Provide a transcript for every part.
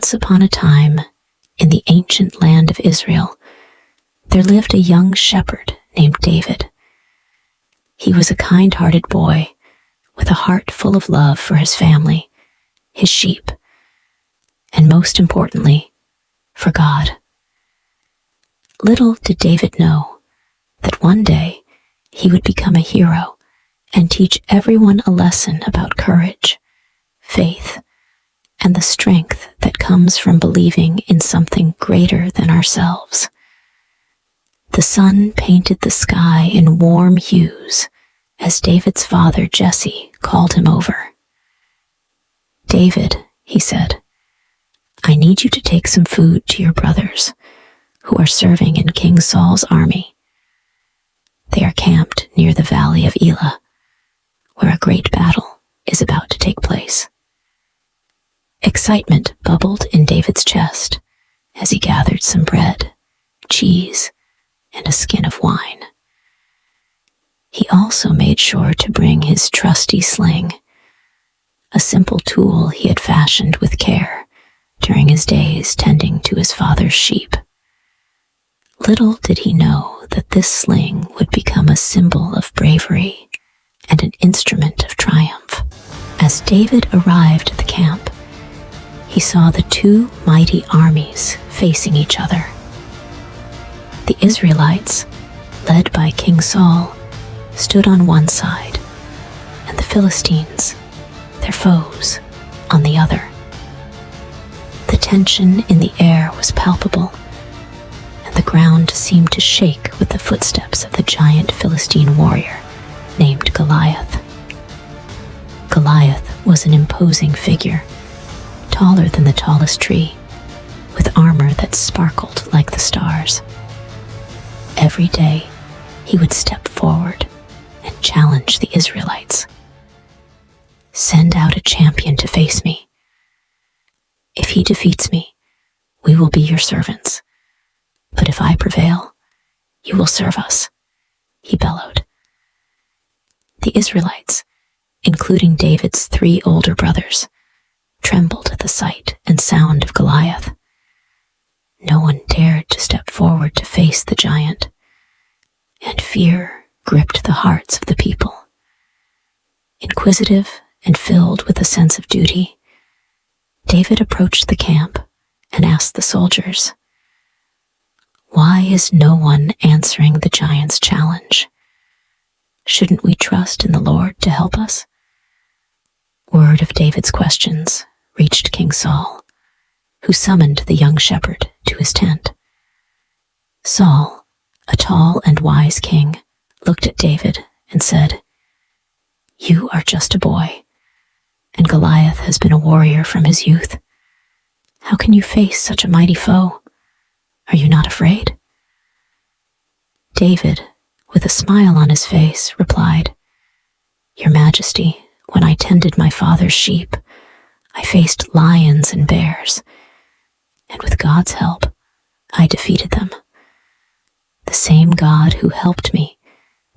Once upon a time, in the ancient land of Israel, there lived a young shepherd named David. He was a kind-hearted boy with a heart full of love for his family, his sheep, and most importantly, for God. Little did David know that one day he would become a hero and teach everyone a lesson about courage, faith, and the strength that comes from believing in something greater than ourselves. The sun painted the sky in warm hues as David's father Jesse called him over. "David," he said, "I need you to take some food to your brothers who are serving in King Saul's army. They are camped near the valley of Elah, where a great battle is about to take place." Excitement bubbled in David's chest as he gathered some bread, cheese, and a skin of wine. He also made sure to bring his trusty sling, a simple tool he had fashioned with care during his days tending to his father's sheep. Little did he know that this sling would become a symbol of bravery and an instrument of triumph. As David arrived at the camp, he saw the two mighty armies facing each other. The Israelites, led by King Saul, stood on one side, and the Philistines, their foes, on the other. The tension in the air was palpable, and the ground seemed to shake with the footsteps of the giant Philistine warrior named Goliath. Goliath was an imposing figure, taller than the tallest tree, with armor that sparkled like the stars. Every day, he would step forward and challenge the Israelites. "Send out a champion to face me. If he defeats me, we will be your servants. But if I prevail, you will serve us," he bellowed. The Israelites, including David's 3 older brothers, trembled at the sight and sound of Goliath. No one dared to step forward to face the giant, and fear gripped the hearts of the people. Inquisitive and filled with a sense of duty, David approached the camp and asked the soldiers, "Why is no one answering the giant's challenge? Shouldn't we trust in the Lord to help us?" Word of David's questions reached King Saul, who summoned the young shepherd to his tent. Saul, a tall and wise king, looked at David and said, "You are just a boy, and Goliath has been a warrior from his youth. How can you face such a mighty foe? Are you not afraid?" David, with a smile on his face, replied, "Your Majesty, when I tended my father's sheep, I faced lions and bears, and with God's help, I defeated them. The same God who helped me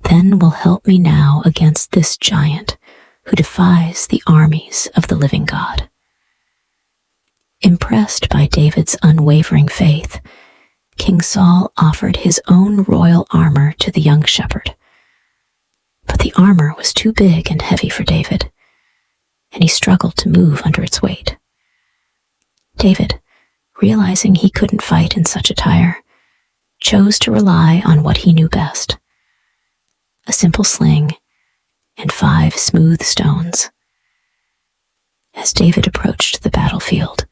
then will help me now against this giant who defies the armies of the living God." Impressed by David's unwavering faith, King Saul offered his own royal armor to the young shepherd. But the armor was too big and heavy for David, and he struggled to move under its weight. David, realizing he couldn't fight in such attire, chose to rely on what he knew best: a simple sling and 5 smooth stones. As David approached the battlefield,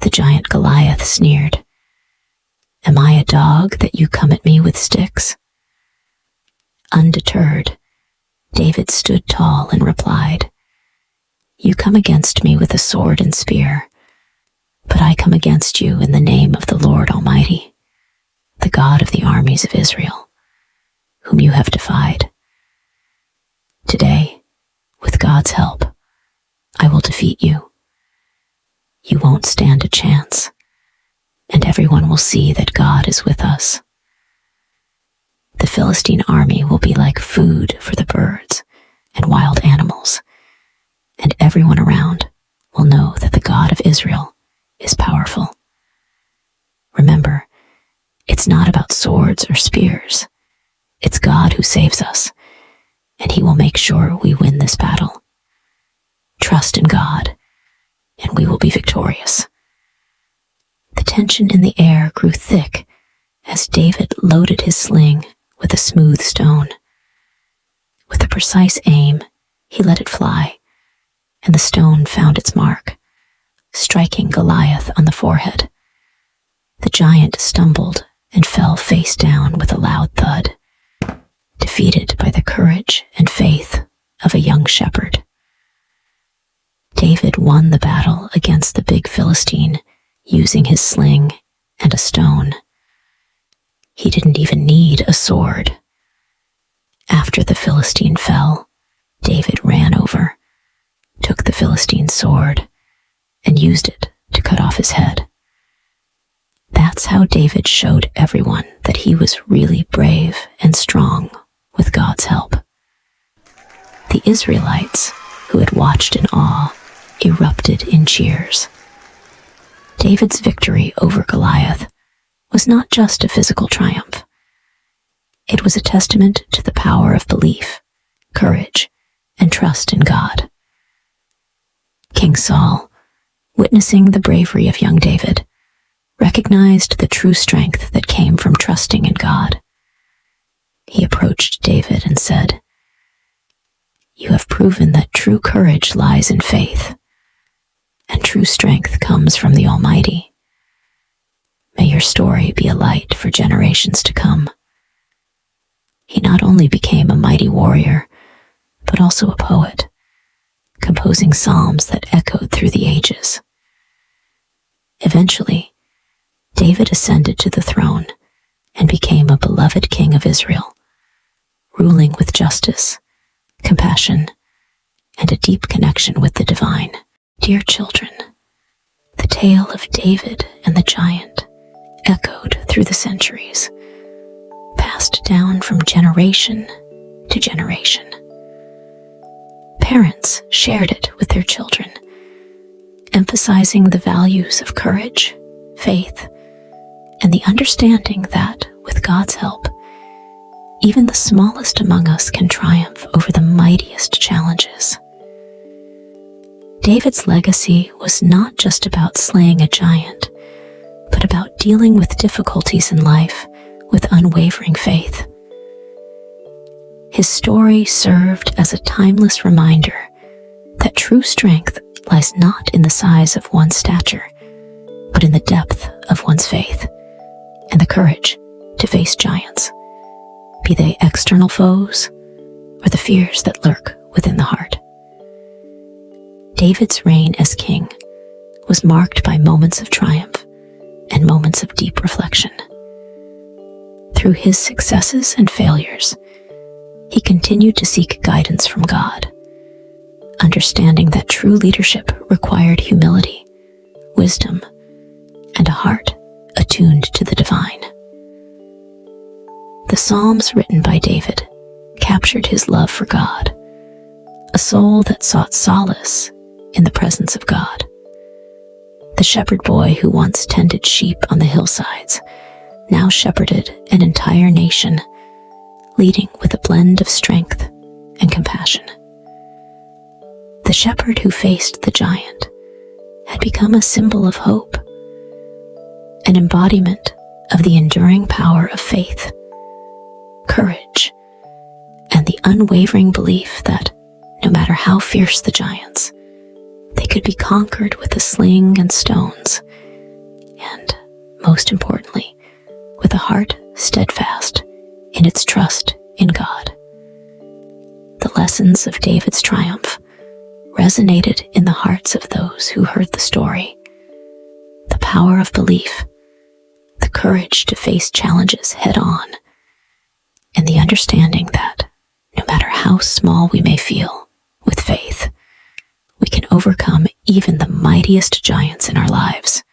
the giant Goliath sneered, "Am I a dog that you come at me with sticks?" Undeterred, David stood tall and replied, "You come against me with a sword and spear, but I come against you in the name of the Lord Almighty, the God of the armies of Israel, whom you have defied. Today, with God's help, I will defeat you. You won't stand a chance, and everyone will see that God is with us. The Philistine army will be like food for the birds and wild animals, and everyone around will know that the God of Israel is powerful." It's not about swords or spears. It's God who saves us, and He will make sure we win this battle. Trust in God, and we will be victorious. The tension in the air grew thick as David loaded his sling with a smooth stone. With a precise aim, he let it fly, and the stone found its mark, striking Goliath on the forehead. The giant stumbled and fell face down with a loud thud, defeated by the courage and faith of a young shepherd. David won the battle against the big Philistine using his sling and a stone. He didn't even need a sword. After the Philistine fell, David ran over, took the Philistine's sword, and used it to cut off his head. That's how David showed everyone that he was really brave and strong with God's help. The Israelites, who had watched in awe, erupted in cheers. David's victory over Goliath was not just a physical triumph. It was a testament to the power of belief, courage, and trust in God. King Saul, witnessing the bravery of young David, recognized the true strength that came from trusting in God. He approached David and said, "You have proven that true courage lies in faith, and true strength comes from the Almighty. May your story be a light for generations to come." He not only became a mighty warrior, but also a poet, composing psalms that echoed through the ages. Eventually, David ascended to the throne and became a beloved king of Israel, ruling with justice, compassion, and a deep connection with the divine. Dear children, the tale of David and the giant echoed through the centuries, passed down from generation to generation. Parents shared it with their children, emphasizing the values of courage, faith, and the understanding that, with God's help, even the smallest among us can triumph over the mightiest challenges. David's legacy was not just about slaying a giant, but about dealing with difficulties in life with unwavering faith. His story served as a timeless reminder that true strength lies not in the size of one's stature, but in the depth of one's faith and the courage to face giants, be they external foes or the fears that lurk within the heart. David's reign as king was marked by moments of triumph and moments of deep reflection. Through his successes and failures, he continued to seek guidance from God, understanding that true leadership required humility, wisdom, and a heart attuned to the divine. The Psalms written by David captured his love for God, a soul that sought solace in the presence of God. The shepherd boy who once tended sheep on the hillsides now shepherded an entire nation, leading with a blend of strength and compassion. The shepherd who faced the giant had become a symbol of hope, an embodiment of the enduring power of faith, courage, and the unwavering belief that, no matter how fierce the giants, they could be conquered with a sling and stones, and, most importantly, with a heart steadfast in its trust in God. The lessons of David's triumph resonated in the hearts of those who heard the story. The power of belief, the courage to face challenges head on, and the understanding that, no matter how small we may feel, with faith, we can overcome even the mightiest giants in our lives.